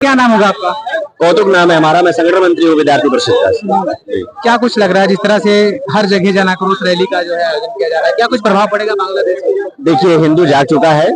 क्या नाम होगा आपका? कौतुक नाम है हमारा। मैं संगठन मंत्री हूँ विद्यार्थी परिषद का। क्या कुछ लग रहा है जिस तरह से हर जगह जन आक्रोश रैली का जो है आयोजन किया जा रहा है, क्या कुछ प्रभाव पड़ेगा बांग्लादेश में? देखिए, हिंदू जाग चुका है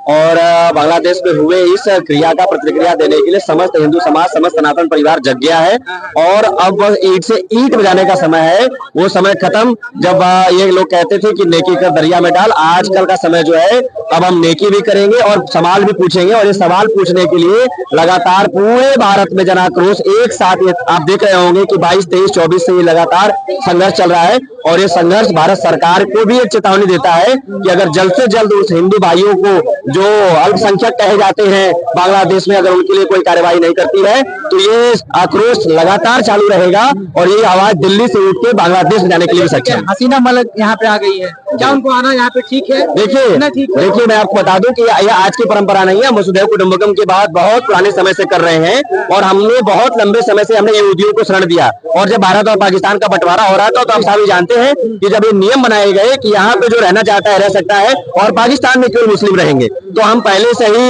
और बांग्लादेश में हुए इस क्रिया का प्रतिक्रिया देने के लिए समस्त हिंदू समाज, समस्त सनातन परिवार जग गया है और अब ईंट से ईंट बजाने का समय है। वो समय खत्म जब ये लोग कहते थे कि नेकी कर दरिया में डाल। आजकल का समय जो है, अब हम नेकी भी करेंगे और सवाल भी पूछेंगे। और ये सवाल पूछने के लिए लगातार पूरे भारत में जन आक्रोश एक साथ, आप देख रहे होंगे कि 22, 23, 24 से ये लगातार संघर्ष चल रहा है। और ये संघर्ष भारत सरकार को भी एक चेतावनी देता है कि अगर जल्द से जल्द उस हिंदू भाइयों को जो अल्पसंख्यक कहे जाते हैं बांग्लादेश में, अगर उनके लिए कोई कार्यवाही नहीं करती है तो ये आक्रोश लगातार चालू रहेगा और ये आवाज दिल्ली से उठ के बांग्लादेश में जाने के लिए भी सक्षम है। हसीना मलिक यहाँ पे आ गई है, क्या उनको आना यहाँ पे ठीक है? देखिए मैं आपको बता दूं कि यह आज की परंपरा नहीं है। वसुधैव कुटुंबकम की बात बहुत पुराने समय से कर रहे हैं और हमने बहुत लंबे समय से हमने यहूदियों को शरण दिया। और जब भारत और पाकिस्तान का बंटवारा हो रहा था तो हम सभी जानते हैं कि जब ये नियम बनाए गए कि यहाँ पे जो रहना चाहता है रह सकता है और पाकिस्तान में केवल मुस्लिम रहेंगे, तो हम पहले से ही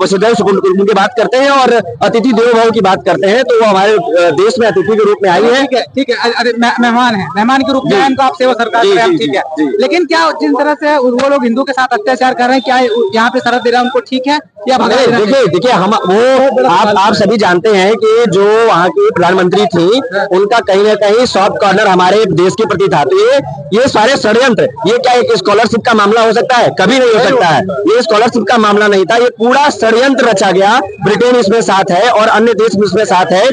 वसुधैव कुटुंबकम की बात करते हैं और अतिथि देवो भव की बात करते हैं। तो वो हमारे देश में अतिथि के रूप में आई है। ठीक है, अरे मेहमान है, मेहमान के रूप में इनको आप सेवा सरकार करें, ठीक है। लेकिन क्या जिस तरह से वो लोग हिंदू के साथ अत्याचार कर रहे हैं, क्या यहाँ पे शरद दे रहा है उनको ठीक है या? देखिए हम वो आप सभी जानते हैं कि जो वहाँ की प्रधानमंत्री थी उनका कहीं ना कहीं सॉफ्ट कॉर्नर हमारे देश के प्रति था। तो ये सारे षड्यंत्र, ये क्या एक स्कॉलरशिप का मामला हो सकता है? कभी नहीं हो सकता है। ये स्कॉलरशिप का मामला नहीं था, ये पूरा षड्यंत्र रचा गया। ब्रिटेन इसमें साथ है और अन्य देश इसमें साथ है।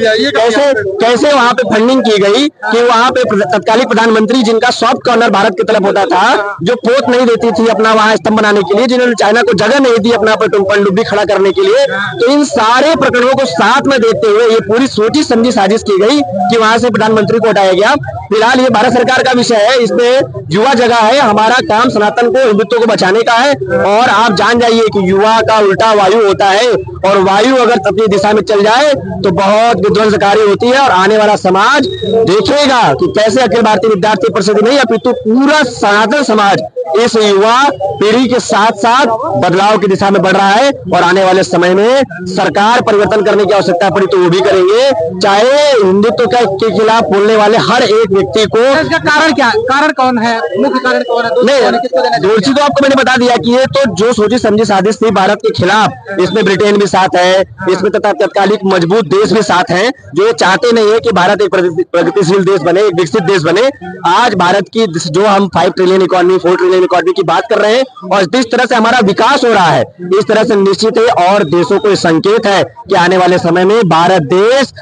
कैसे वहाँ पे फंडिंग की गई कि वहाँ पे तत्कालीन प्रधानमंत्री जिनका सॉफ्ट कॉर्नर भारत की तरफ होता था, जो पोत नहीं देती थी अपना वहाँ स्तंभ बनाने के लिए, जिन्होंने चाइना को जगह नहीं दी अपना पनडुब्बी खड़ा करने के लिए, तो इन सारे प्रकरणों को साथ में देखते हुए ये पूरी सोची समझी साजिश की गई कि वहां से प्रधानमंत्री को हटाया गया। फिलहाल ये भारत सरकार का विषय है, इसमें युवा जगह है। हमारा काम सनातन को, हिंदुत्व को बचाने का है। और आप जान जाइए कि युवा का उल्टा वायु होता है और वायु अगर अपनी दिशा में चल जाए तो बहुत विध्वंसकारी होती है। और आने वाला समाज देखेगा कि कैसे अखिल भारतीय विद्यार्थी परिषद नहीं अपितु पूरा सनातन समाज इस युवा पीढ़ी के साथ साथ बदलाव की दिशा में बढ़ रहा है। और आने वाले समय में सरकार परिवर्तन करने की आवश्यकता पड़ी तो वो भी करेंगे, चाहे हिंदुत्व के खिलाफ बोलने वाले हर एक व्यक्ति को। इसका कारण क्या, कारण कौन है, मुख्य कारण कौन है? दोषी तो आपको मैंने बता दिया कि ये तो जो सोची समझी साजिश थी भारत के खिलाफ, इसमें ब्रिटेन भी साथ है, इसमें तथा तत्कालीन मजबूत देश भी साथ हैं जो ये चाहते नहीं है कि भारत एक प्रगतिशील देश बने, एक विकसित देश बने। आज भारत की जो हम 5 ट्रिलियन इकोनॉमी, 4 ट्रिलियन इकोनॉमी की बात कर रहे हैं और जिस तरह से हमारा विकास हो रहा है, इस तरह से निश्चित है और देशों को संकेत है कि आने वाले समय में भारत देश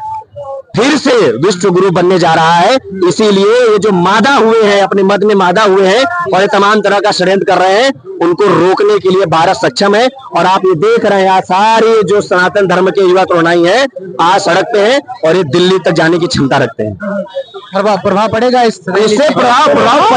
फिर से विश्व गुरु बनने जा रहा है। इसीलिए ये जो मादा हुए हैं, अपने मद में मादा हुए हैं और ये तमाम तरह का षड्यंत्र कर रहे हैं, उनको रोकने के लिए भारत सक्षम है। और आप ये देख रहे हैं आज सारे जो सनातन धर्म के युवा तरुणाई हैं आज सड़क पे हैं और ये दिल्ली तक जाने की क्षमता रखते हैं। प्रभाव पड़ेगा इससे प्रभाव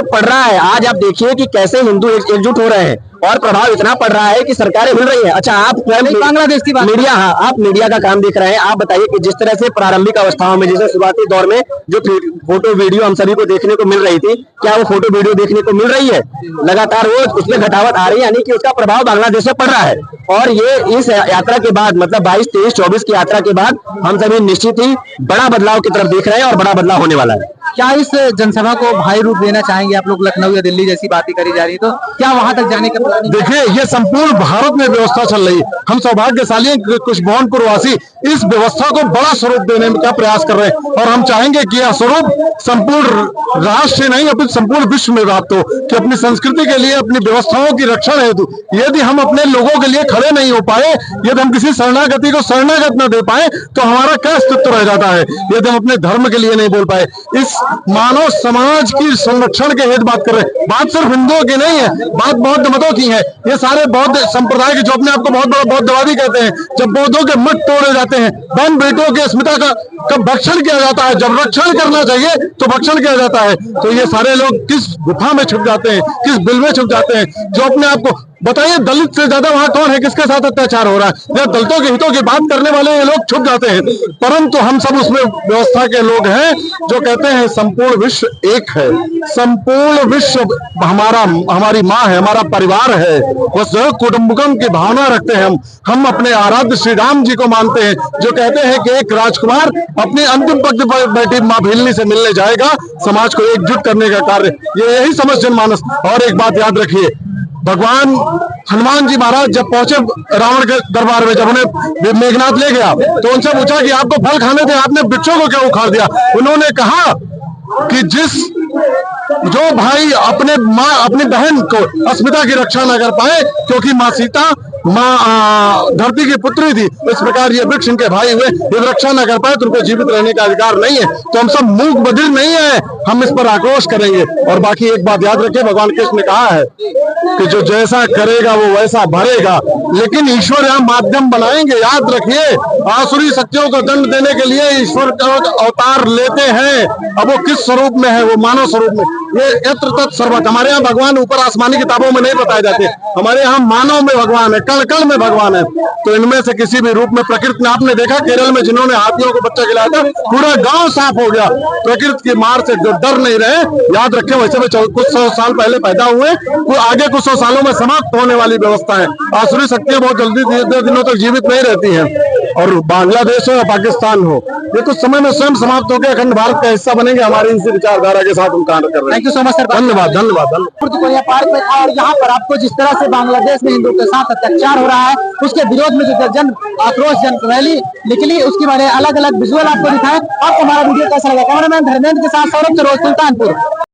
पड़ रहा है। आज आप देखिए कि कैसे हिंदू एकजुट हो रहे हैं और प्रभाव इतना पड़ रहा है कि सरकारें हिल रही हैं। अच्छा, आप बांग्लादेश की मीडिया, हाँ, आप मीडिया का काम देख रहे हैं। आप बताइए कि जिस तरह से प्रारंभिक अवस्थाओं में, जैसे शुरुआती दौर में जो फोटो वीडियो हम सभी को देखने को मिल रही थी, क्या वो फोटो वीडियो देखने को मिल रही है? लगातार वो उसमें घटावट आ रही है, यानी कि उसका प्रभाव बांग्लादेश में पड़ रहा है। और ये इस यात्रा के बाद, मतलब 22, 23, 24 की यात्रा के बाद हम सभी निश्चित ही बड़ा बदलाव की तरफ देख रहे हैं और बड़ा बदलाव होने वाला है। क्या इस जनसभा को भाई रूप देना चाहेंगे आप लोग? लखनऊ या दिल्ली जैसी बातें करी जा रही है, तो क्या वहां तक जाने का? देखिए, ये संपूर्ण भारत में व्यवस्था चल रही है। हम सौभाग्यशाली हैं, कुछ भुवनपुर वासी इस व्यवस्था को बड़ा स्वरूप देने का प्रयास कर रहे हैं और हम चाहेंगे कि यह स्वरूप संपूर्ण राष्ट्र नहीं अपितु संपूर्ण विश्व में प्राप्त हो। कि अपनी संस्कृति के लिए, अपनी व्यवस्थाओं की रक्षण हेतु यदि हम अपने लोगों के लिए खड़े नहीं हो पाए, यदि हम किसी शरणागति को शरणागत न दे पाए तो हमारा क्या अस्तित्व रह जाता है? यदि हम अपने धर्म के लिए नहीं बोल पाए, इस मानव समाज की संरक्षण के हेतु बात कर रहे हैं। बात सिर्फ हिंदुओं की नहीं है, बात बौद्ध मतों की है। ये सारे बौद्ध संप्रदाय के जो अपने आप को बहुत बड़ा बौद्धवादी कहते हैं, जब बौद्धों के मठ तोड़े जाते हैं, बहन बेटों के अस्मिता का भक्षण किया जाता है, जब रक्षण करना चाहिए तो भक्षण किया जाता है, तो ये सारे लोग किस गुफा में छुप जाते हैं, किस बिल में छुप जाते हैं, जो अपने आप को बताइए दलित से ज्यादा वहां कौन है, किसके साथ अत्याचार हो रहा है? जब दलितों के हितों की बात करने वाले ये लोग छुप जाते हैं, परंतु हम सब उसमें व्यवस्था के लोग हैं जो कहते हैं संपूर्ण विश्व एक है, संपूर्ण विश्व हमारी माँ है, हमारा परिवार है, वसुधैव कुटुंबकम की भावना रखते हैं हम अपने आराध्य श्री राम जी को मानते हैं, जो कहते हैं कि एक राजकुमार अपनी अंतिम पंक्ति पर बैठी माँ भीलनी से मिलने जाएगा, समाज को एकजुट करने का कार्य, ये यही समझ जनमानस। और एक बात याद रखिए, भगवान हनुमान जी महाराज जब पहुंचे रावण के दरबार में, जब उन्हें मेघनाथ ले गया तो उनसे पूछा कि आपको फल खाने थे, आपने वृक्षों को क्यों उखाड़ दिया? उन्होंने कहा कि जो भाई अपनी बहन को अस्मिता की रक्षा न कर पाए, क्योंकि माँ सीता धरती की पुत्री थी, इस प्रकार ये वृक्ष इनके भाई हुए, ये रक्षा न कर पाए तो उनको जीवित रहने का अधिकार नहीं है। तो हम सब मूक बधिर नहीं है, हम इस पर आक्रोश करेंगे। और बाकी एक बात याद रखिए, भगवान कृष्ण ने कहा है कि जो जैसा करेगा वो वैसा भरेगा, लेकिन ईश्वर यहाँ माध्यम बनाएंगे। याद रखिए, आसुरी शक्तियों को दंड देने के लिए ईश्वर का अवतार लेते हैं। अब वो किस स्वरूप में है? वो मानव स्वरूप में। ये यत्र तत् सर्वत्र, हमारे यहाँ भगवान ऊपर आसमानी किताबों में नहीं बताए जाते, हमारे यहाँ मानव में भगवान है, कण कण में भगवान है। तो इनमें से किसी भी रूप में प्रकृति में, आपने देखा केरल में जिन्होंने हाथियों को बच्चा खिलाया था, पूरा गांव साफ हो गया। प्रकृति की मार से जो डर नहीं रहे, याद रखें, वैसे में कुछ 100 साल पहले पैदा हुए, आगे कुछ 100 सालों में समाप्त होने वाली व्यवस्था है। आसुरी शक्तियां बहुत जल्दी दिनों तक जीवित नहीं रहती हैं। और बांग्लादेश हो या पाकिस्तान हो, ये कुछ समय में स्वयं समाप्त होकर अखंड भारत का हिस्सा बनेंगे। हमारी इसी विचारधारा के साथ हम कार्य कर रहे हैं। Thank you so much sir. धन्यवाद धन्यवाद। पार्क में था, और यहाँ पर आपको जिस तरह से बांग्लादेश में हिंदुओं के साथ अत्याचार हो रहा है, उसके विरोध में जो जन आक्रोश जन रैली निकली, उसके बारे में अलग अलग विजुअल आपको दिखाए। आपको हमारा वीडियो कैसा लगा? कैमरामैन धर्मेंद्र के साथ सौरभ सुल्तानपुर।